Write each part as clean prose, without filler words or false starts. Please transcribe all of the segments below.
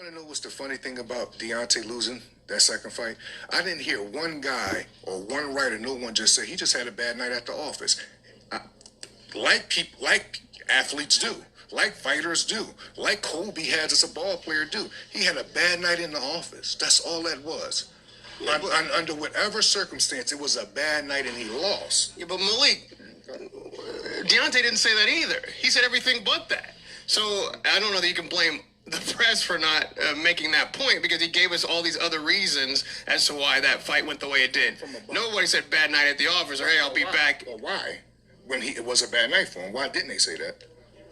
want to know what's the funny thing about Deontay losing that second fight? I didn't hear one guy or one writer, no one just say he just had a bad night at the office. Like athletes do, like fighters do, like Kobe has as a ball player do. He had a bad night in the office. That's all that was. Under whatever circumstance, it was a bad night and he lost. Yeah, but Malik, Deontay didn't say that either. He said everything but that. So I don't know that you can blame the press for not making that point, because he gave us all these other reasons as to why that fight went the way it did. Nobody said bad night at the office or hey, I'll be back. Well, why? When it was a bad night for him, why didn't they say that?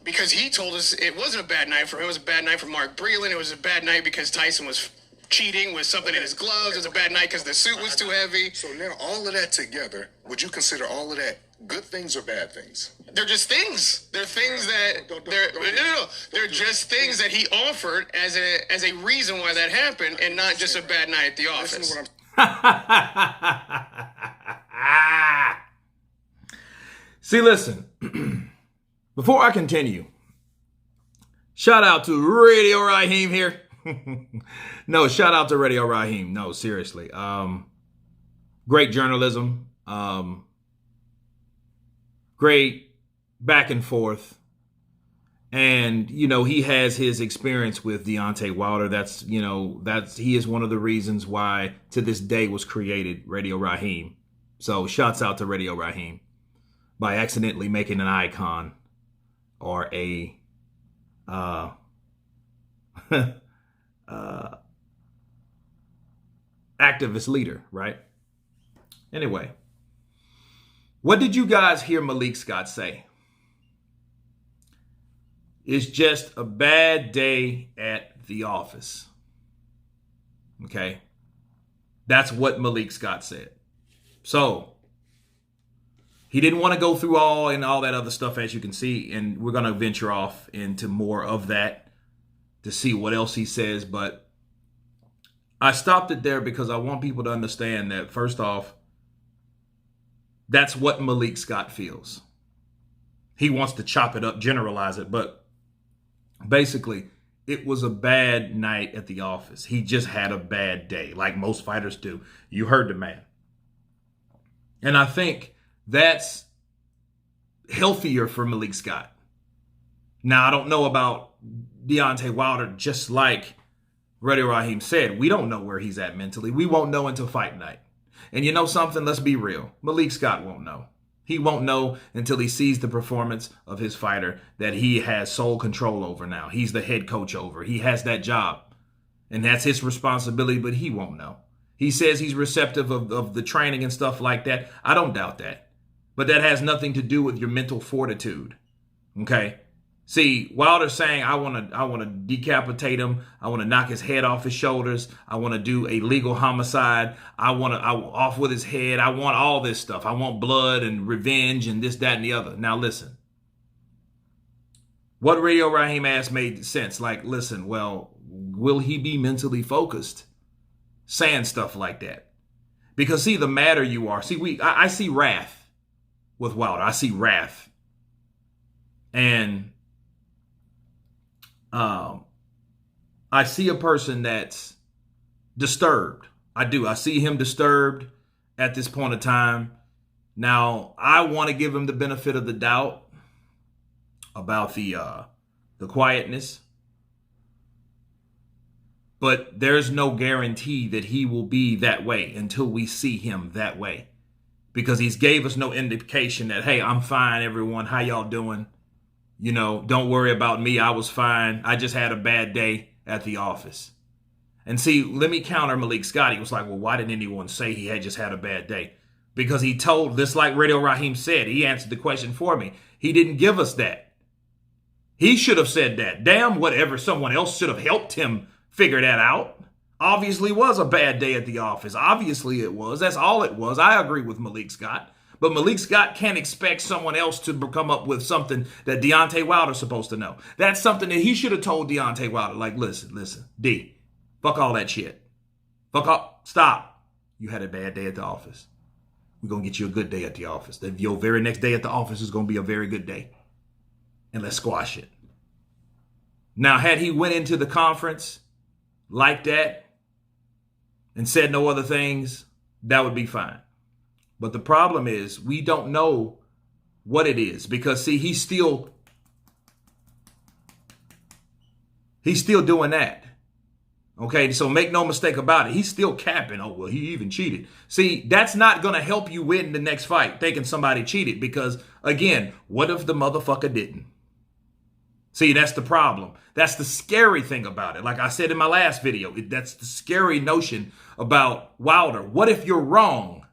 Because he told us it wasn't a bad night for him. It was a bad night for Mark Breland. It was a bad night because Tyson was cheating with something in his gloves. It was a bad night because the suit was too heavy. So now all of that together, would you consider all of that good things or bad things? They're just things. They're things that they're just things that he offered as a reason why that happened, and not just a bad night at the office. See, listen. Before I continue, shout out to Radio Raheem here. No, shout out to Radio Raheem. No, seriously. Great journalism. Great back and forth. And, he has his experience with Deontay Wilder. He is one of the reasons why to this day was created Radio Raheem. So shouts out to Radio Raheem by accidentally making an icon or a activist leader, right? Anyway, what did you guys hear Malik Scott say? It's just a bad day at the office. Okay? That's what Malik Scott said. So, he didn't want to go through all that other stuff, as you can see, and we're going to venture off into more of that to see what else he says, but I stopped it there because I want people to understand that, first off, that's what Malik Scott feels. He wants to chop it up, generalize it, but basically, it was a bad night at the office. He just had a bad day, like most fighters do. You heard the man. And I think that's healthier for Malik Scott. Now, I don't know about Deontay Wilder, just like Radio Raheem said. We don't know where he's at mentally. We won't know until fight night. And you know something? Let's be real. Malik Scott won't know. He won't know until he sees the performance of his fighter that he has sole control over now. He's the head coach over. He has that job. And that's his responsibility, but he won't know. He says he's receptive of the training and stuff like that. I don't doubt that. But that has nothing to do with your mental fortitude. Okay? See, Wilder's saying, I want to decapitate him. I want to knock his head off his shoulders. I want to do a legal homicide. I want off with his head. I want all this stuff. I want blood and revenge and this, that, and the other. Now, listen. What Radio Raheem asked made sense. Like, listen, well, will he be mentally focused saying stuff like that? Because, see, the madder you are. See, I see wrath with Wilder. I see wrath. And I see a person that's disturbed. I do. I see him disturbed at this point of time. Now, I want to give him the benefit of the doubt about the quietness. But there's no guarantee that he will be that way until we see him that way. Because he's gave us no indication that, hey, I'm fine, everyone. How y'all doing? Don't worry about me. I was fine. I just had a bad day at the office. And see, let me counter Malik Scott. He was like, well, why didn't anyone say he had just had a bad day? Because he told, just like Radio Raheem said, he answered the question for me. He didn't give us that. He should have said that. Damn, whatever. Someone else should have helped him figure that out. Obviously was a bad day at the office. Obviously it was. That's all it was. I agree with Malik Scott. But Malik Scott can't expect someone else to come up with something that Deontay Wilder's supposed to know. That's something that he should have told Deontay Wilder. Like, listen, D, fuck all that shit. Stop. You had a bad day at the office. We're going to get you a good day at the office. Then your very next day at the office is going to be a very good day. And let's squash it. Now, had he went into the conference like that and said no other things, that would be fine. But the problem is we don't know what it is because, see, he's still doing that. Okay, so make no mistake about it. He's still capping. Oh, well, he even cheated. See, that's not going to help you win the next fight, thinking somebody cheated. Because, again, what if the motherfucker didn't? See, that's the problem. That's the scary thing about it. Like I said in my last video, that's the scary notion about Wilder. What if you're wrong?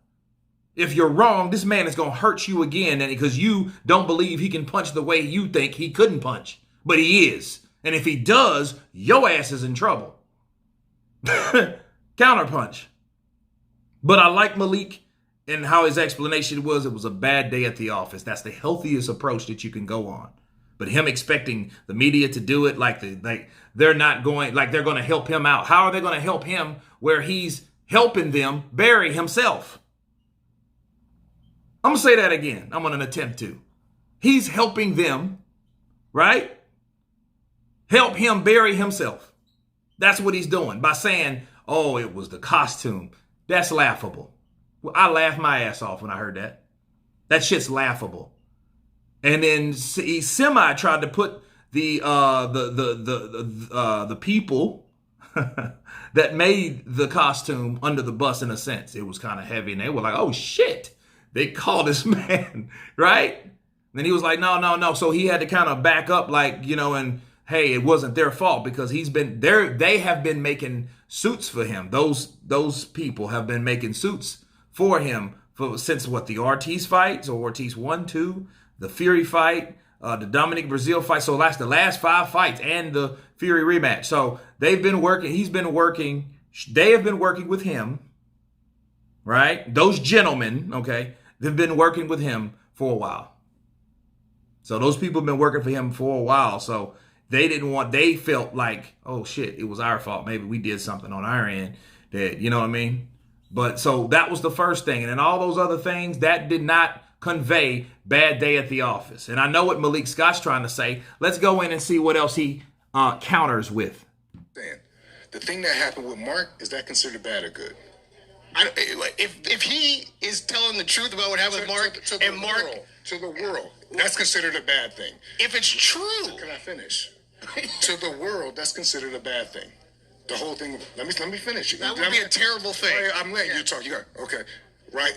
If you're wrong, this man is going to hurt you again because you don't believe he can punch the way you think he couldn't punch. But he is. And if he does, your ass is in trouble. Counterpunch. But I like Malik and how his explanation was it was a bad day at the office. That's the healthiest approach that you can go on. But him expecting the media to do it like they're not going, like they're going to help him out. How are they going to help him where he's helping them bury himself? I'm going to say that again. I'm going to attempt to. He's helping them, right? Help him bury himself. That's what he's doing by saying, oh, it was the costume. That's laughable. Well, I laughed my ass off when I heard that. That shit's laughable. And then he semi tried to put the people that made the costume under the bus in a sense. It was kind of heavy and they were like, oh shit, they called this man, right? And then he was like, no. So he had to kind of back up like, and hey, it wasn't their fault because he's been there. They have been making suits for him. Those people have been making suits for him since what, the Ortiz fight? So Ortiz 1, 2, the Fury fight, the Dominic Brazil fight. So that's the last 5 fights and the Fury rematch. So they've been working. He's been working. They have been working with him, right? Those gentlemen, okay, they've been working with him for a while. So those people have been working for him for a while. So they felt like, oh shit, it was our fault. Maybe we did something on our end that, you know what I mean? But so that was the first thing. And then all those other things, that did not convey bad day at the office. And I know what Malik Scott's trying to say. Let's go in and see what else he counters with. The thing that happened with Mark, is that considered bad or good? If he is telling the truth about what happened with Mark to the world, that's considered a bad thing. If it's true, can I finish? To the world, that's considered a bad thing. The whole thing. Let me finish it. That would be a terrible thing. I'm letting you talk. You got okay, right?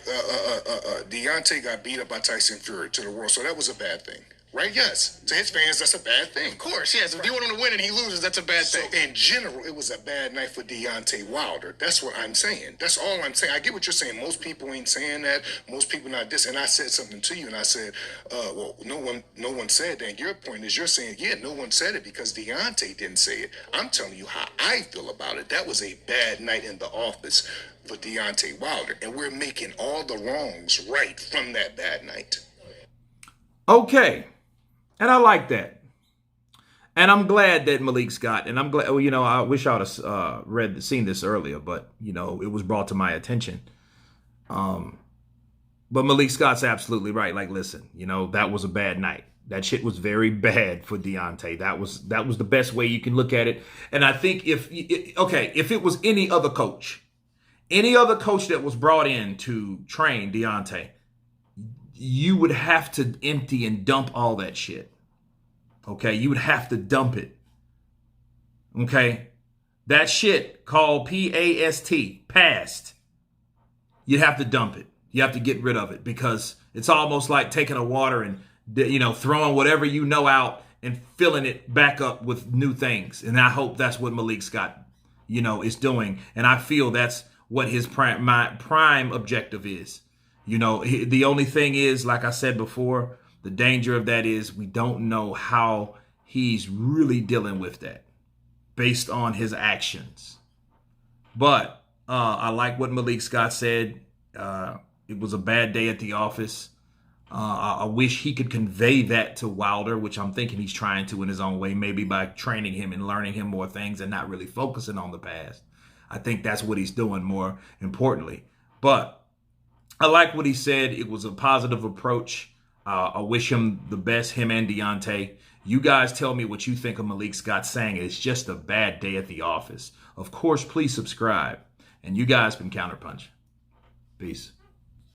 Deontay got beat up by Tyson Fury to the world, so that was a bad thing, right? Yes, to his fans, that's a bad thing. Of course, yes. If you want him to win and he loses, that's a bad thing. In general, it was a bad night for Deontay Wilder. That's what I'm saying. That's all I'm saying. I get what you're saying. Most people ain't saying that. Most people not this. And I said something to you, and I said, well, no one said that. And your point is, you're saying, yeah, no one said it because Deontay didn't say it. I'm telling you how I feel about it. That was a bad night in the office for Deontay Wilder, and we're making all the wrongs right from that bad night. Okay. And I like that. And I'm glad that Malik Scott, and I'm glad, I wish I would have seen this earlier, but, it was brought to my attention. But Malik Scott's absolutely right. Like, listen, that was a bad night. That shit was very bad for Deontay. That was the best way you can look at it. And I think if it was any other coach that was brought in to train Deontay, you would have to empty and dump all that shit. Okay? You would have to dump it. Okay? That shit called P-A-S-T, past, you'd have to dump it. You have to get rid of it because it's almost like taking a water and, throwing whatever out and filling it back up with new things. And I hope that's what Malik Scott, is doing. And I feel that's what his prime objective is. The only thing is, like I said before, the danger of that is we don't know how he's really dealing with that based on his actions. But I like what Malik Scott said. It was a bad day at the office. I wish he could convey that to Wilder, which I'm thinking he's trying to in his own way, maybe by training him and learning him more things and not really focusing on the past. I think that's what he's doing more importantly. But I like what he said. It was a positive approach. I wish him the best, him and Deontay. You guys tell me what you think of Malik Scott saying it's just a bad day at the office. Of course, please subscribe. And you guys been Counterpunch. Peace.